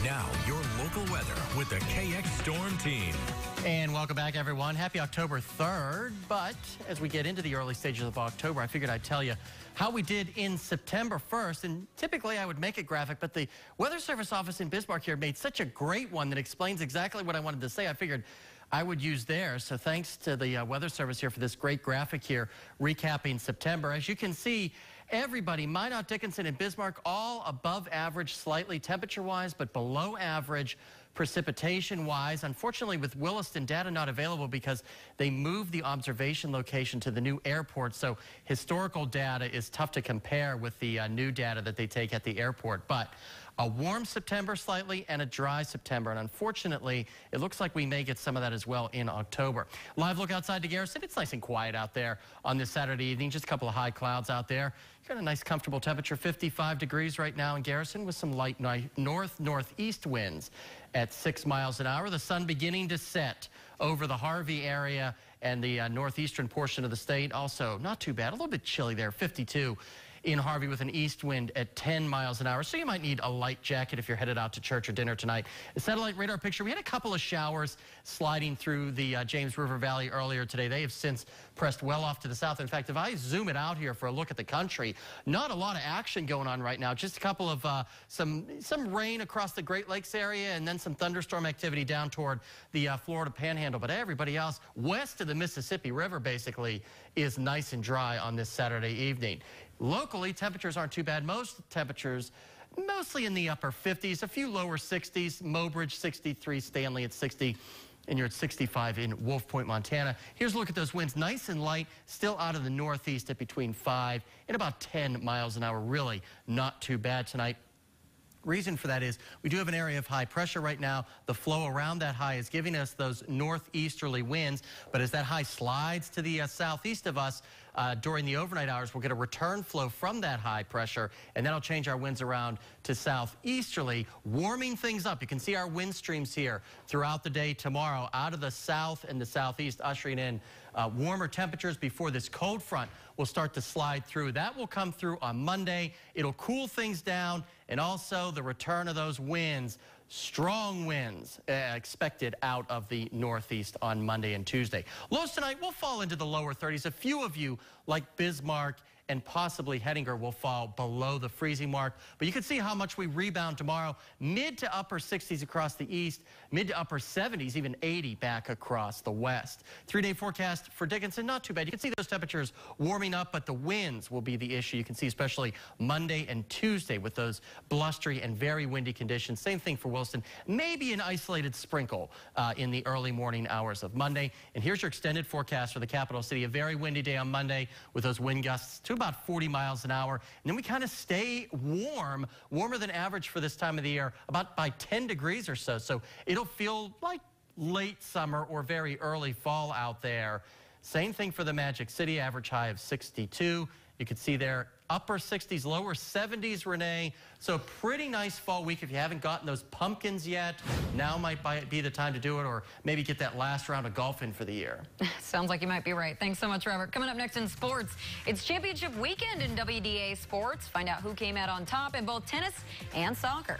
Now, your local weather with the KX Storm Team. And welcome back, everyone. Happy October 3rd. But as we get into the early stages of October, I figured I'd tell you how we did in September 1st. And typically I would make it graphic, but the Weather Service office in Bismarck here made such a great one that explains exactly what I wanted to say. I figured I would use theirs. So thanks to the Weather Service here for this great graphic here recapping September. As you can see, everybody, Minot, Dickinson, and Bismarck, all above average slightly temperature-wise, but below average precipitation-wise. Unfortunately, with Williston, data not available because they moved the observation location to the new airport. So historical data is tough to compare with the new data that they take at the airport. But a warm September slightly and a dry September. And unfortunately, it looks like we may get some of that as well in October. Live look outside to Garrison. It's nice and quiet out there on this Saturday evening. Just a couple of high clouds out there. Got a nice comfortable temperature, 55 degrees right now in Garrison with some light northeast winds at 6 miles an hour. The sun beginning to set over the Harvey area and the northeastern portion of the state. Also not too bad, a little bit chilly there, 52 in Harvey with an east wind at 10 miles an hour. So you might need a light jacket if you're headed out to church or dinner tonight. The satellite radar picture, we had a couple of showers sliding through the James River Valley earlier today. They have since pressed well off to the south. In fact, if I zoom it out here for a look at the country, not a lot of action going on right now. Just a couple of some rain across the Great Lakes area and then some thunderstorm activity down toward the Florida Panhandle. But everybody else west of the Mississippi River basically is nice and dry on this Saturday evening. Locally, temperatures aren't too bad. Most temperatures mostly in the upper 50s, a few lower 60s. Mobridge 63, Stanley at 60, and you're at 65 in Wolf Point, Montana. Here's a look at those winds. Nice and light, still out of the northeast at between 5 and about 10 miles an hour. Really not too bad tonight. Reason for that is we do have an area of high pressure right now. The flow around that high is giving us those northeasterly winds, but as that high slides to the southeast of us during the overnight hours, we'll get a return flow from that high pressure, and that'll change our winds around to southeasterly, warming things up. You can see our wind streams here throughout the day tomorrow out of the south and the southeast, ushering in warmer temperatures before this cold front will start to slide through. That will come through on Monday. It'll cool things down, and also the return of those winds, strong winds expected out of the northeast on Monday and Tuesday. Lows tonight will fall into the lower 30s. A few of you, like Bismarck and possibly Hettinger, will fall below the freezing mark. But you can see how much we rebound tomorrow. Mid to upper 60s across the east, mid to upper 70s, even 80 back across the west. 3-day forecast for Dickinson, not too bad. You can see those temperatures warming up, but the winds will be the issue. You can see especially Monday and Tuesday with those blustery and very windy conditions. Same thing for Williston. Maybe an isolated sprinkle in the early morning hours of Monday. And here's your extended forecast for the capital city. A very windy day on Monday with those wind gusts to about 40 miles an hour. And then we kind of stay warm, warmer than average for this time of the year, about by 10 degrees or so. So it'll feel like late summer or very early fall out there. Same thing for the Magic City, average high of 62. You can see there upper 60s, lower 70s, Renee. So pretty nice fall week if you haven't gotten those pumpkins yet. Now might be the time to do it, or maybe get that last round of golf in for the year. Sounds like you might be right. Thanks so much, Robert. Coming up next in sports, it's championship weekend in WDA sports. Find out who came out on top in both tennis and soccer.